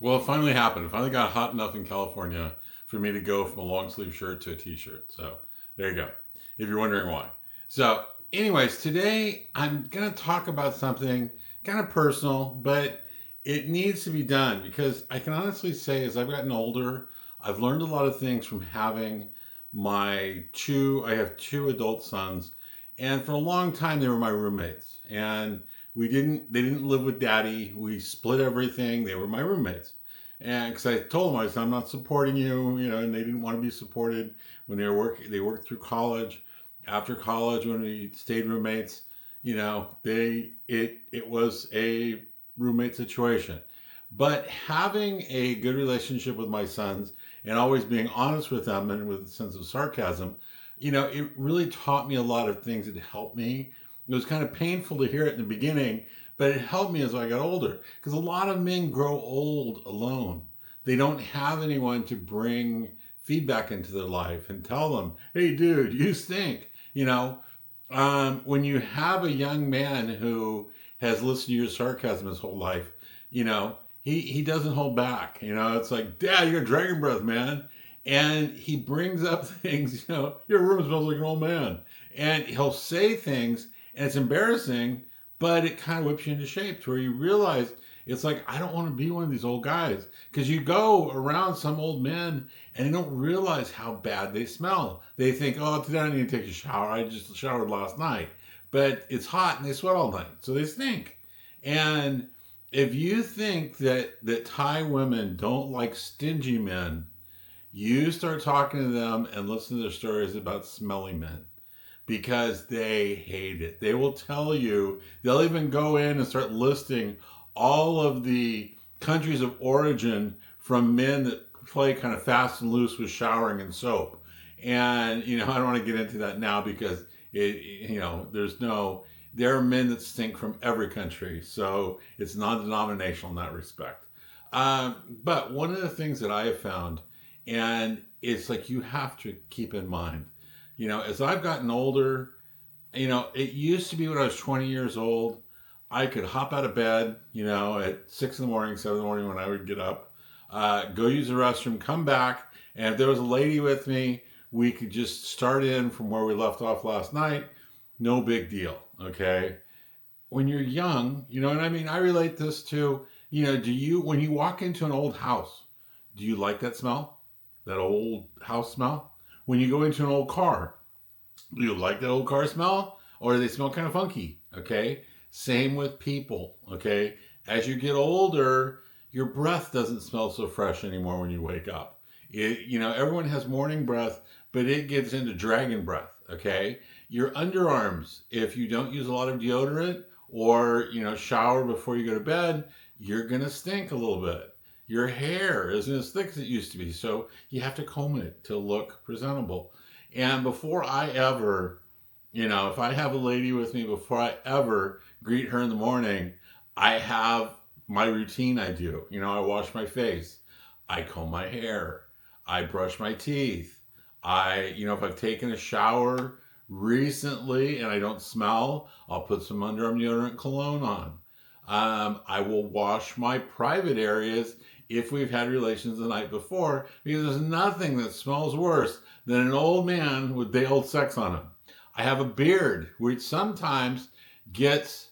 Well, it finally happened. It finally got hot enough in California for me to go from a long sleeve shirt to a t-shirt. So there you go. If you're wondering why. So, anyways, today I'm going to talk about something kind of personal, but it needs to be done because I can honestly say as I've gotten older, I've learned a lot of things from having I have two adult sons, and for a long time they were my roommates. And they didn't live with daddy. We split everything. They were my roommates. And because I told them, I said, I'm not supporting you, and they didn't want to be supported when they worked through college. After college, when we stayed roommates, it was a roommate situation. But having a good relationship with my sons and always being honest with them and with a sense of sarcasm, it really taught me a lot of things that helped me. It was kind of painful to hear it in the beginning, but it helped me as I got older. Because a lot of men grow old alone. They don't have anyone to bring feedback into their life and tell them, hey, dude, you stink. When you have a young man who has listened to your sarcasm his whole life, he doesn't hold back. It's like, Dad, you're dragon breath, man. And he brings up things, your room smells like an old man. And he'll say things, and it's embarrassing, but it kind of whips you into shape to where you realize it's like, I don't want to be one of these old guys. Because you go around some old men and they don't realize how bad they smell. They think, oh, today I need to take a shower. I just showered last night. But it's hot and they sweat all night. So they stink. And if you think that Thai women don't like stingy men, you start talking to them and listen to their stories about smelly men because they hate it. They will tell you, they'll even go in and start listing all of the countries of origin from men that play kind of fast and loose with showering and soap. And, I don't want to get into that now because there are men that stink from every country. So it's non-denominational in that respect. But one of the things that I have found, and it's like you have to keep in mind, as I've gotten older, it used to be when I was 20 years old, I could hop out of bed, at 6 in the morning, 7 in the morning when I would get up, go use the restroom, come back, and if there was a lady with me, we could just start in from where we left off last night. No big deal, okay? When you're young, you know what I mean? I relate this to, when you walk into an old house, do you like that smell? That old house smell? When you go into an old car, do you like that old car smell? Or do they smell kind of funky? Okay? Same with people, okay? As you get older, your breath doesn't smell so fresh anymore when you wake up. Everyone has morning breath, but it gets into dragon breath, okay? Your underarms, if you don't use a lot of deodorant or, shower before you go to bed, you're going to stink a little bit. Your hair isn't as thick as it used to be, so you have to comb it to look presentable. And before I ever, if I have a lady with me, before I ever greet her in the morning, I have my routine I do. I wash my face, I comb my hair, I brush my teeth. If I've taken a shower recently and I don't smell, I'll put some underarm deodorant cologne on. I will wash my private areas if we've had relations the night before, because there's nothing that smells worse than an old man with day old sex on him. I have a beard, which sometimes gets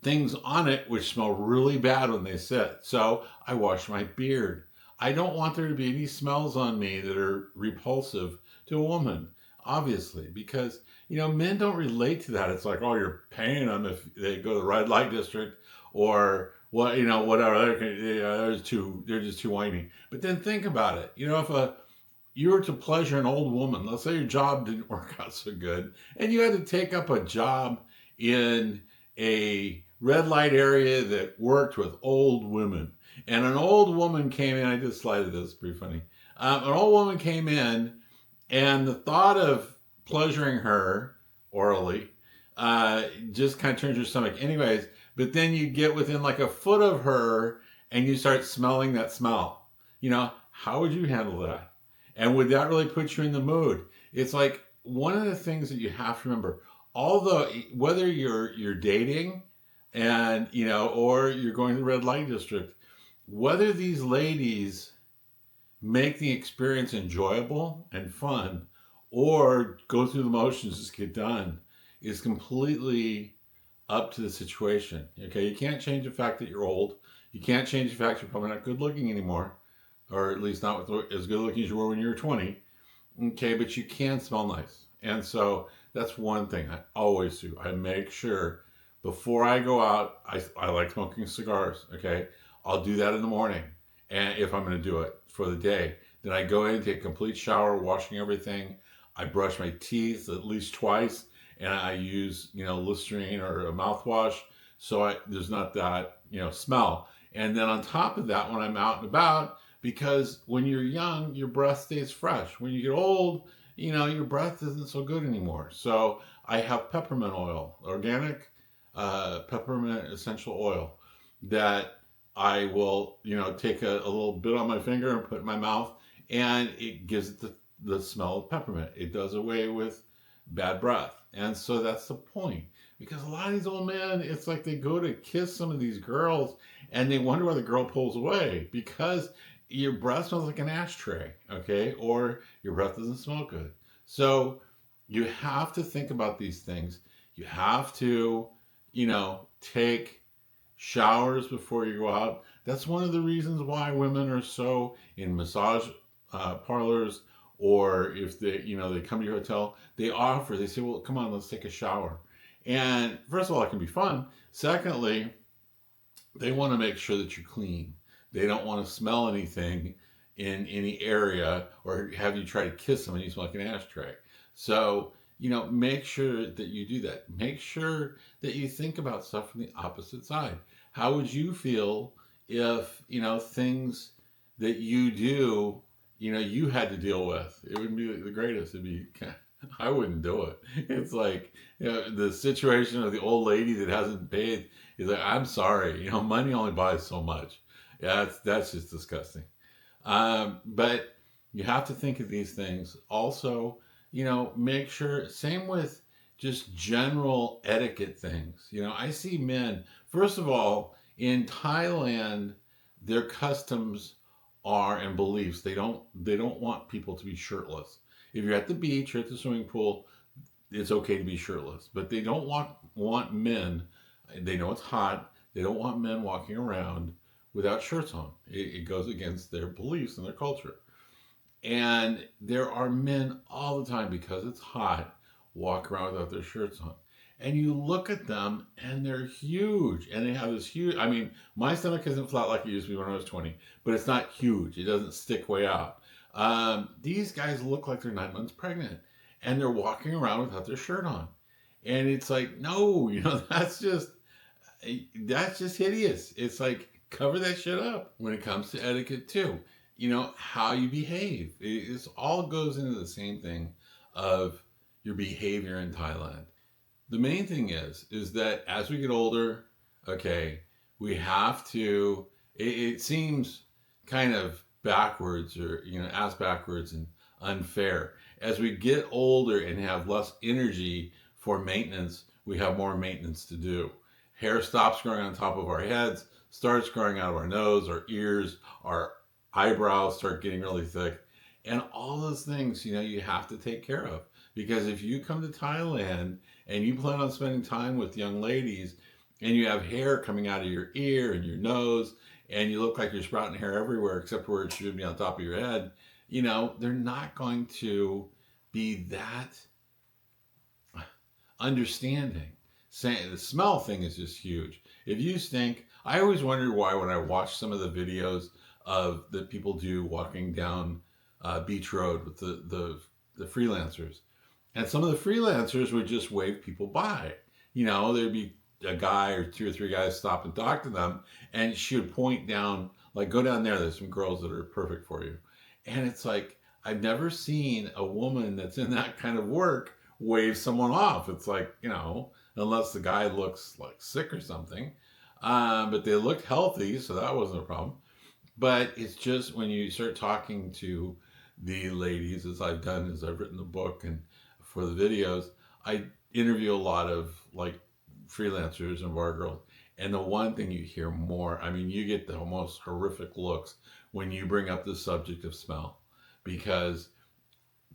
things on it which smell really bad when they sit. So I wash my beard. I don't want there to be any smells on me that are repulsive to a woman, obviously, because, men don't relate to that. It's like, oh, you're paying them if they go to the red light district or what, whatever. They're just too whiny. But then think about it. If you were to pleasure an old woman, let's say your job didn't work out so good, and you had to take up a job in a red light area that worked with old women. And an old woman came in, I just slided this, pretty funny. An old woman came in, and the thought of pleasuring her orally just kind of turns your stomach. Anyways, but then you get within like a foot of her, and you start smelling that smell. How would you handle that? And would that really put you in the mood? It's like one of the things that you have to remember, although whether you're dating and, or you're going to the red light district, whether these ladies make the experience enjoyable and fun or go through the motions, just get done, is completely up to the situation. Okay, you can't change the fact that you're old. You can't change the fact you're probably not good looking anymore, or at least not as good looking as you were when you were 20. Okay, but you can smell nice. And so that's one thing I always do. I make sure before I go out, I like smoking cigars. Okay, I'll do that in the morning. And if I'm going to do it for the day, then I go in, take a complete shower, washing everything. I brush my teeth at least twice, and I use, Listerine or a mouthwash, so there's not that, smell. And then on top of that, when I'm out and about, because when you're young, your breath stays fresh. When you get old, your breath isn't so good anymore. So I have peppermint oil, organic peppermint essential oil, that I will, take a little bit on my finger and put in my mouth, and it gives it the smell of peppermint. It does away with bad breath. And so that's the point. Because a lot of these old men, it's like they go to kiss some of these girls and they wonder why the girl pulls away, because your breath smells like an ashtray, okay? Or your breath doesn't smell good. So you have to think about these things. You have to, take showers before you go out. That's one of the reasons why women are so in massage parlors, or if they come to your hotel, they say, well, come on, let's take a shower. And first of all, it can be fun. Secondly, they want to make sure that you're clean. They don't want to smell anything in any area, or have you try to kiss them and you smell like an ashtray. So, make sure that you do that. Make sure that you think about stuff from the opposite side. How would you feel if, things that you do, you had to deal with? It wouldn't be the greatest. It'd be, I wouldn't do it. It's like, the situation of the old lady that hasn't paid is like, I'm sorry, money only buys so much. Yeah, that's just disgusting. But you have to think of these things. Also, make sure, same with just general etiquette things. I see men, first of all, in Thailand, their customs are and beliefs, they don't want people to be shirtless. If you're at the beach or at the swimming pool, it's okay to be shirtless. But they don't want men, they know it's hot, they don't want men walking around without shirts on. It goes against their beliefs and their culture. And there are men all the time, because it's hot, walk around without their shirts on. And you look at them and they're huge. And they have this huge, my stomach isn't flat like it used to be when I was 20, but it's not huge. It doesn't stick way out. These guys look like they're 9 months pregnant, and they're walking around without their shirt on. And it's like, no, that's just hideous. It's like, cover that shit up. When it comes to etiquette too, how you behave. It all goes into the same thing of your behavior in Thailand. The main thing is that as we get older, okay, we have to, it seems kind of backwards, or, ass backwards and unfair. As we get older and have less energy for maintenance, we have more maintenance to do. Hair stops growing on top of our heads, starts growing out of our nose, our ears, our eyebrows start getting really thick. And all those things, you have to take care of. Because if you come to Thailand and you plan on spending time with young ladies, and you have hair coming out of your ear and your nose, and you look like you're sprouting hair everywhere except where it should be on top of your head, they're not going to be that understanding. Saying the smell thing is just huge. If you stink, I always wondered why, when I watch some of the videos of that people do walking down Beach Road with the freelancers, and some of the freelancers would just wave people by. There'd be a guy or two or three guys stop and talk to them, and she would point down, like, go down there, there's some girls that are perfect for you. And it's like, I've never seen a woman that's in that kind of work wave someone off. It's like, unless the guy looks like sick or something. But they looked healthy, so that wasn't a problem. But it's just when you start talking to the ladies, as I've done, as I've written the book and for the videos, I interview a lot of, like, freelancers and bar girls. And the one thing you hear more, I mean, you get the most horrific looks when you bring up the subject of smell, because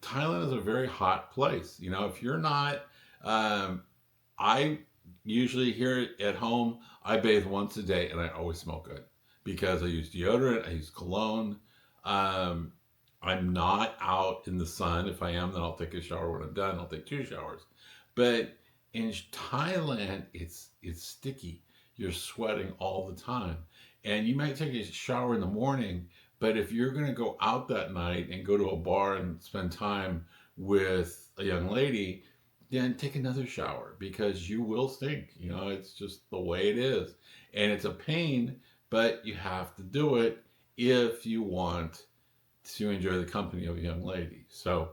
Thailand is a very hot place. You know, if you're not, um, I usually here at home, I bathe once a day and I always smell good because I use deodorant, I use cologne. Um, I'm not out in the sun. If I am, then I'll take a shower when I'm done. I'll take 2 showers. But in Thailand, it's sticky. You're sweating all the time. And you might take a shower in the morning, but if you're going to go out that night and go to a bar and spend time with a young lady, then take another shower because you will stink. You know, it's just the way it is. And it's a pain, but you have to do it if you want to enjoy the company of a young lady. So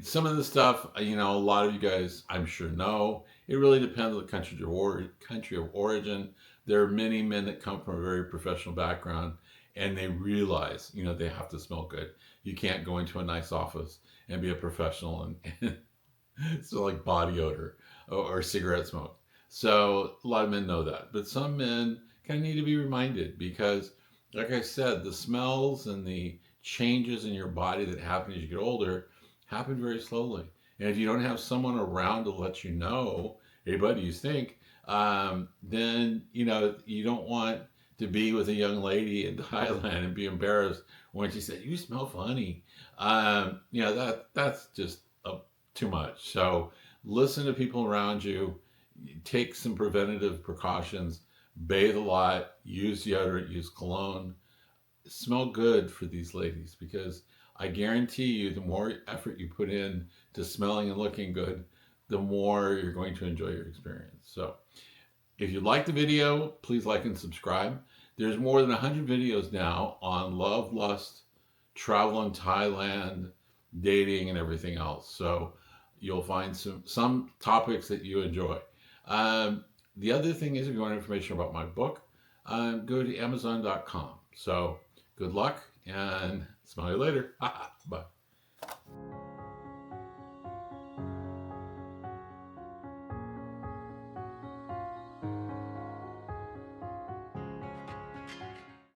some of the stuff, you know, a lot of you guys, I'm sure know. It really depends on the country of origin. There are many men that come from a very professional background, and they realize, you know, they have to smell good. You can't go into a nice office and be a professional and so like body odor or cigarette smoke. So a lot of men know that, but some men kind of need to be reminded because, like I said, the smells and the changes in your body that happen as you get older happen very slowly. And if you don't have someone around to let you know, hey buddy, you stink, then you know you don't want to be with a young lady in Thailand and be embarrassed when she said you smell funny. You know that's just too much. So listen to people around you, take some preventative precautions, bathe a lot, use deodorant, use cologne, smell good for these ladies because I guarantee you the more effort you put in to smelling and looking good, the more you're going to enjoy your experience. So if you like the video, please like and subscribe. There's more than 100 videos now on love, lust, travel in Thailand, dating, and everything else. So you'll find some topics that you enjoy. The other thing is, if you want information about my book, go to Amazon.com. So good luck and smell you later. Bye.